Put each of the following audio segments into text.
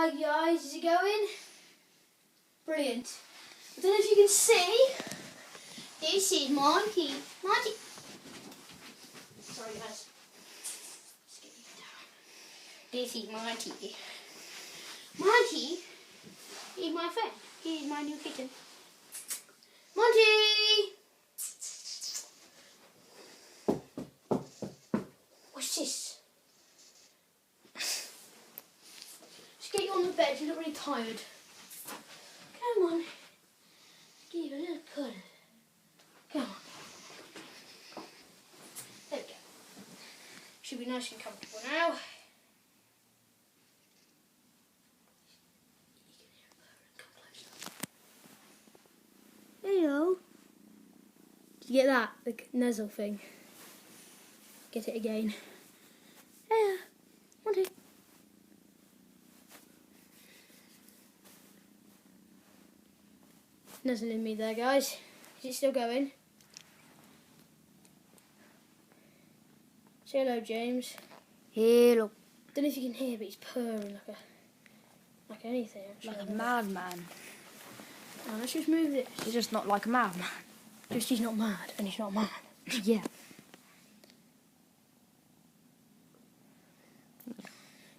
Hi guys, is it going? Brilliant. I don't know if you can see. This is Monty. Monty. Sorry guys. Let's get you down. This is Monty. Monty is my friend. He is my new kitten. Monty! What's this? Just get you on the bed, you look really tired. Come on. Give you a little cuddle. Come on. There we go. Should be nice and comfortable now. Hello. Did you get that? The nuzzle thing. Get it again. Yeah. Monty. Nuzzling me there, guys. Is it still going? Say hello, James. Hello. Don't know if you can hear, but he's purring like anything. Actually. Like a madman. Oh, let's just move this. He's just not like a madman. Just he's not mad, and he's not mad. Yeah.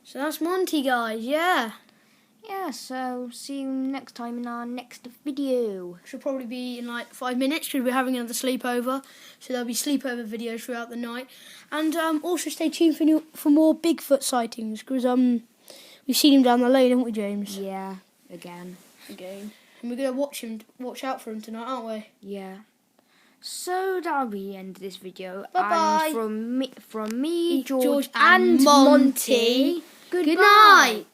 So that's Monty, guys. Yeah. Yeah, so see you next time in our next video. Should probably be in like 5 minutes because we're having another sleepover. So there'll be sleepover videos throughout the night. And also stay tuned for more Bigfoot sightings because we've seen him down the lane, haven't we, James? Yeah, again. And we're going to watch out for him tonight, aren't we? Yeah. So that'll be the end of this video. Bye-bye. And from me, George and Monty, Good night.